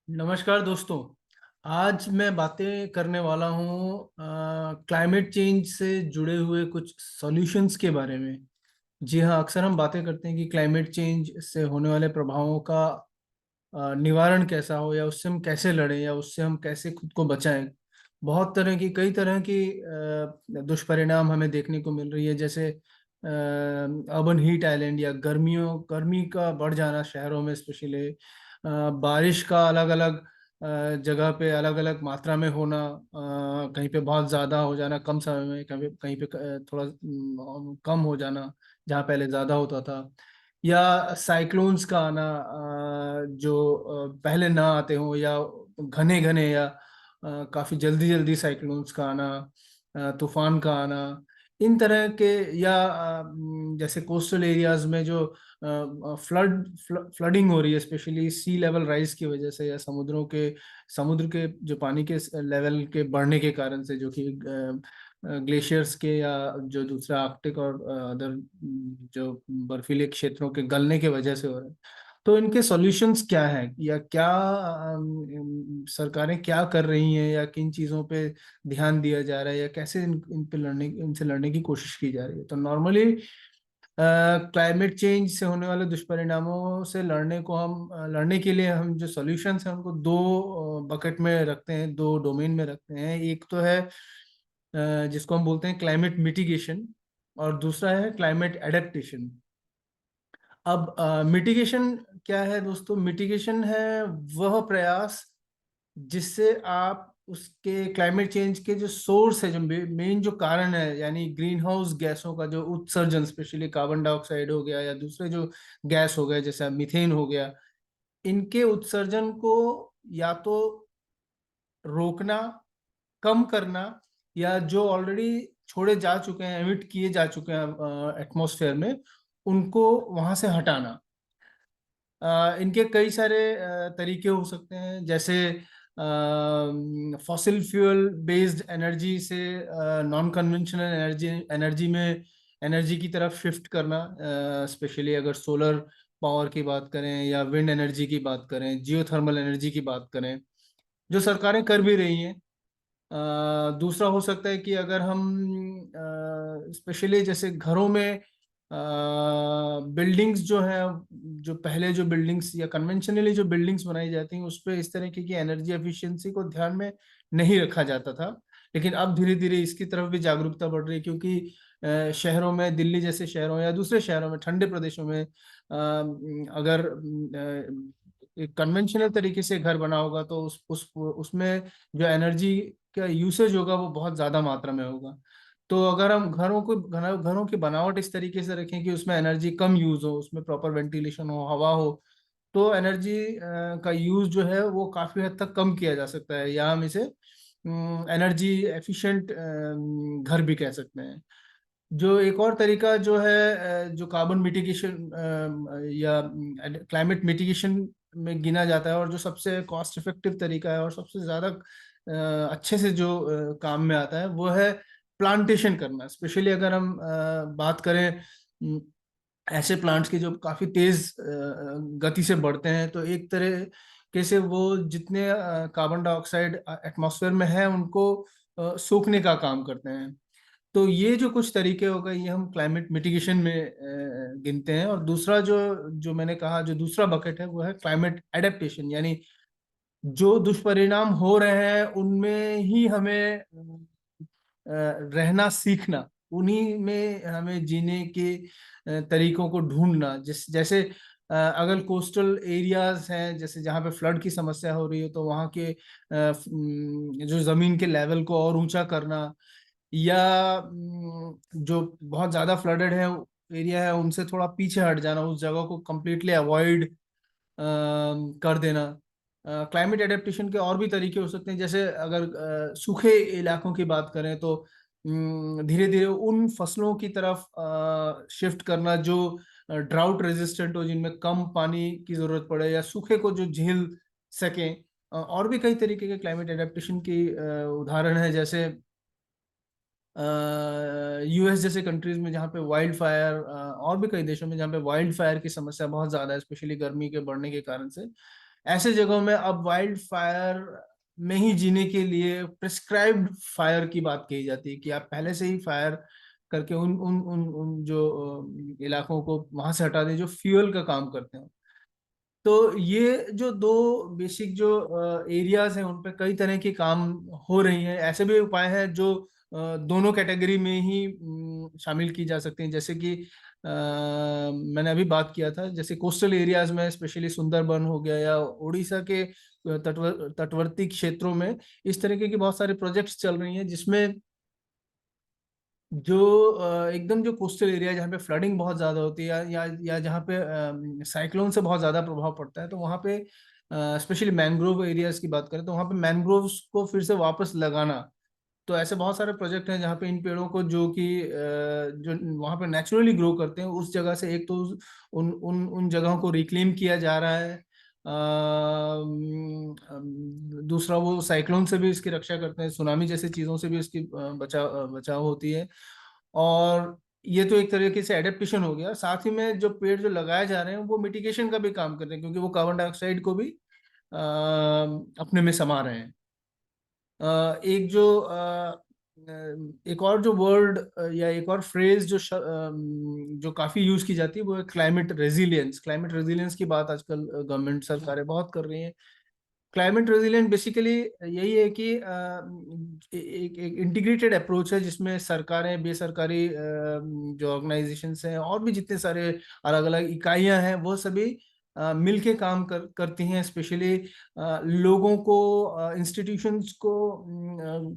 नमस्कार दोस्तों। आज मैं बातें करने वाला हूँ क्लाइमेट चेंज से जुड़े हुए कुछ सॉल्यूशंस के बारे में। जी हाँ, अक्सर हम बातें करते हैं कि क्लाइमेट चेंज से होने वाले प्रभावों का निवारण कैसा हो, या उससे हम कैसे लड़ें, या उससे हम कैसे खुद को बचाएं। बहुत तरह की कई तरह की दुष्परिणाम हमें देखने को मिल रही है, जैसे अर्बन हीट आइलैंड या गर्मी का बढ़ जाना शहरों में स्पेशली, बारिश का अलग अलग जगह पे अलग अलग मात्रा में होना, कहीं पे बहुत ज़्यादा हो जाना कम समय में, कहीं पे थोड़ा कम हो जाना जहाँ पहले ज़्यादा होता था, या साइक्लोन्स का आना जो पहले ना आते हों, या घने घने या काफ़ी जल्दी जल्दी साइक्लोन्स का आना, तूफान का आना, इन तरह के, या जैसे कोस्टल एरियाज में जो फ्लडिंग हो रही है स्पेशली सी लेवल राइज की वजह से, या समुद्र के जो पानी के लेवल के बढ़ने के कारण से, जो कि ग्लेशियर्स के या जो दूसरा आर्कटिक और अदर जो बर्फीले क्षेत्रों के गलने के वजह से हो रहे हैं। तो इनके सॉल्यूशंस क्या हैं, या क्या सरकारें क्या कर रही हैं, या किन चीज़ों पे ध्यान दिया जा रहा है, या कैसे इनसे लड़ने की कोशिश की जा रही है। तो नॉर्मली क्लाइमेट चेंज से होने वाले दुष्परिणामों से लड़ने के लिए हम जो सॉल्यूशंस हैं उनको दो बकेट में रखते हैं, दो डोमेन में रखते हैं। एक तो है जिसको हम बोलते हैं क्लाइमेट मिटिगेशन, और दूसरा है क्लाइमेट एडेप्टेशन। अब मिटिगेशन क्या है दोस्तों? मिटिगेशन है वह प्रयास जिससे आप उसके क्लाइमेट चेंज के जो सोर्स है, जो मेन जो कारण है, यानी ग्रीन हाउस गैसों का जो उत्सर्जन, स्पेशली कार्बन डाइऑक्साइड हो गया या दूसरे जो गैस हो गए जैसे मीथेन हो गया, इनके उत्सर्जन को या तो रोकना, कम करना, या जो ऑलरेडी छोड़े जा चुके हैं, एमिट किए जा चुके हैं एटमॉस्फेयर में, उनको वहां से हटाना। इनके कई सारे तरीके हो सकते हैं, जैसे फॉसिल फ्यूल बेस्ड एनर्जी से नॉन कन्वेंशनल एनर्जी में एनर्जी की तरफ शिफ्ट करना, स्पेशली अगर सोलर पावर की बात करें, या विंड एनर्जी की बात करें, जियोथर्मल एनर्जी की बात करें, जो सरकारें कर भी रही हैं। दूसरा हो सकता है कि अगर हम स्पेशली जैसे घरों में बिल्डिंग्स जो है, जो पहले जो बिल्डिंग्स या कन्वेंशनली जो बिल्डिंग्स बनाई जाती हैं उस पे इस तरह की एनर्जी एफिशिएंसी को ध्यान में नहीं रखा जाता था, लेकिन अब धीरे धीरे इसकी तरफ भी जागरूकता बढ़ रही है, क्योंकि शहरों में, दिल्ली जैसे शहरों या दूसरे शहरों में, ठंडे प्रदेशों में अगर एक कन्वेंशनल तरीके से घर बना होगा तो उसमें जो एनर्जी का यूसेज होगा वो बहुत ज्यादा मात्रा में होगा। तो अगर हम घरों की बनावट इस तरीके से रखें कि उसमें एनर्जी कम यूज हो, उसमें प्रॉपर वेंटिलेशन हो, हवा हो, तो एनर्जी का यूज जो है वो काफी हद तक कम किया जा सकता है, या हम इसे एनर्जी एफिशिएंट घर भी कह सकते हैं। जो एक और तरीका जो है जो कार्बन मिटिगेशन या क्लाइमेट मिटिगेशन में गिना जाता है, और जो सबसे कॉस्ट इफेक्टिव तरीका है और सबसे ज्यादा अच्छे से जो काम में आता है, वो है प्लांटेशन करना। स्पेशली अगर हम बात करें ऐसे प्लांट्स की जो काफी तेज गति से बढ़ते हैं, तो एक तरह से वो जितने कार्बन डाइऑक्साइड एटमॉस्फेयर में है उनको सोखने का काम करते हैं। तो ये जो कुछ तरीके हो गए, ये हम क्लाइमेट मिटिगेशन में गिनते हैं। और दूसरा जो जो मैंने कहा, जो दूसरा बकेट है, वो है क्लाइमेट एडेप्टेशन, यानी जो दुष्परिणाम हो रहे हैं उनमें ही हमें रहना सीखना, उन्हीं में हमें जीने के तरीकों को ढूंढना। जैसे अगर कोस्टल एरियाज हैं, जैसे जहाँ पे फ्लड की समस्या हो रही है, तो वहाँ के जो जमीन के लेवल को और ऊंचा करना, या जो बहुत ज्यादा फ्लडेड है एरिया है उनसे थोड़ा पीछे हट जाना, उस जगह को कम्प्लीटली अवॉइड कर देना। क्लाइमेट एडेप्टेशन के और भी तरीके हो सकते हैं, जैसे अगर सूखे इलाकों की बात करें तो धीरे धीरे उन फसलों की तरफ शिफ्ट करना जो ड्राउट रेजिस्टेंट हो, जिनमें कम पानी की जरूरत पड़े, या सूखे को जो झेल सकें। और भी कई तरीके के क्लाइमेट एडेप्टेशन की उदाहरण है, जैसे यूएस जैसे कंट्रीज में जहाँ पे वाइल्ड फायर, और भी कई देशों में जहाँ पे वाइल्ड फायर की समस्या बहुत ज्यादा है, स्पेशली गर्मी के बढ़ने के कारण से। ऐसे जगहों में अब वाइल्ड फायर में ही जीने के लिए प्रिस्क्राइब्ड फायर की बात कही जाती है कि आप पहले से ही फायर करके उन उन उन उन जो इलाकों को वहां से हटा दें जो फ्यूल का काम करते हैं। तो ये जो दो बेसिक जो एरियाज हैं उन पे कई तरह के काम हो रही हैं। ऐसे भी उपाय हैं जो दोनों कैटेगरी में ही शामिल की जा सकती हैं, जैसे कि मैंने अभी बात किया था, जैसे कोस्टल एरियाज में स्पेशली सुंदरबन हो गया या उड़ीसा के तटवर्ती क्षेत्रों में इस तरीके की बहुत सारे प्रोजेक्ट्स चल रही हैं, जिसमें जो एकदम जो कोस्टल एरिया जहाँ पे फ्लडिंग बहुत ज्यादा होती है या जहाँ पे साइक्लोन से बहुत ज्यादा प्रभाव पड़ता है, तो वहाँ पे स्पेशली मैंग्रोव एरियाज की बात करें तो वहाँ पे मैंग्रोव्स को फिर से वापस लगाना। तो ऐसे बहुत सारे प्रोजेक्ट हैं जहाँ पे इन पेड़ों को जो कि जो वहाँ पे नेचुरली ग्रो करते हैं उस जगह से एक तो उन उन उन जगहों को रिक्लेम किया जा रहा है। दूसरा वो साइक्लोन से भी इसकी रक्षा करते हैं, सुनामी जैसी चीजों से भी इसकी बचाव होती है। और ये तो एक तरीके से एडेप्टेशन हो गया, साथ ही में जो पेड़ जो लगाए जा रहे हैं वो मिटिगेशन का भी काम कर रहे हैं, क्योंकि वो कार्बन डाइऑक्साइड को भी अपने में समा रहे हैं। एक जो एक और जो वर्ड या एक और फ्रेज जो काफी यूज की जाती है वो है क्लाइमेट रेजिलियंस। क्लाइमेट रेजिलियंस की बात आजकल गवर्नमेंट सरकारें बहुत कर रही हैं। क्लाइमेट रेजिलियंट बेसिकली यही है कि एक इंटीग्रेटेड अप्रोच है जिसमें सरकारें, बेसरकारी जो ऑर्गेनाइजेशंस हैं और भी जितने सारे अलग अलग इकाइयां हैं वो सभी मिलके काम करती हैं, स्पेशली लोगों को, इंस्टीट्यूशंस को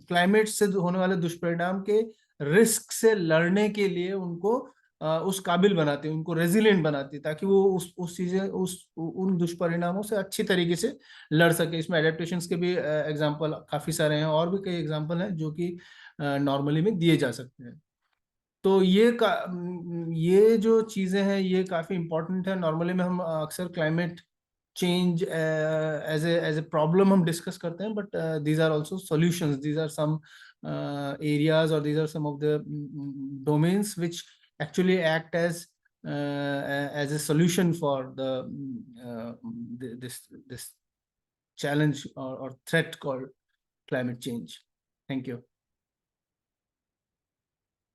क्लाइमेट से होने वाले दुष्परिणाम के रिस्क से लड़ने के लिए उनको उस काबिल बनाते हैं, उनको रेजिलिएंट बनाते हैं, ताकि वो उस चीजें उन दुष्परिणामों से अच्छी तरीके से लड़ सके। इसमें एडेप्टेशंस के भी एग्जांपल काफी सारे हैं और भी कई एग्जांपल हैं जो कि नॉर्मली में दिए जा सकते हैं। तो ये जो चीजें हैं ये काफी इंपॉर्टेंट है। नॉर्मली में हम अक्सर climate change as a problem हम डिस्कस करते हैं, but these are also solutions, these are some areas or these are some of the domains which actually act as a solution for this challenge or threat called climate change. Thank you.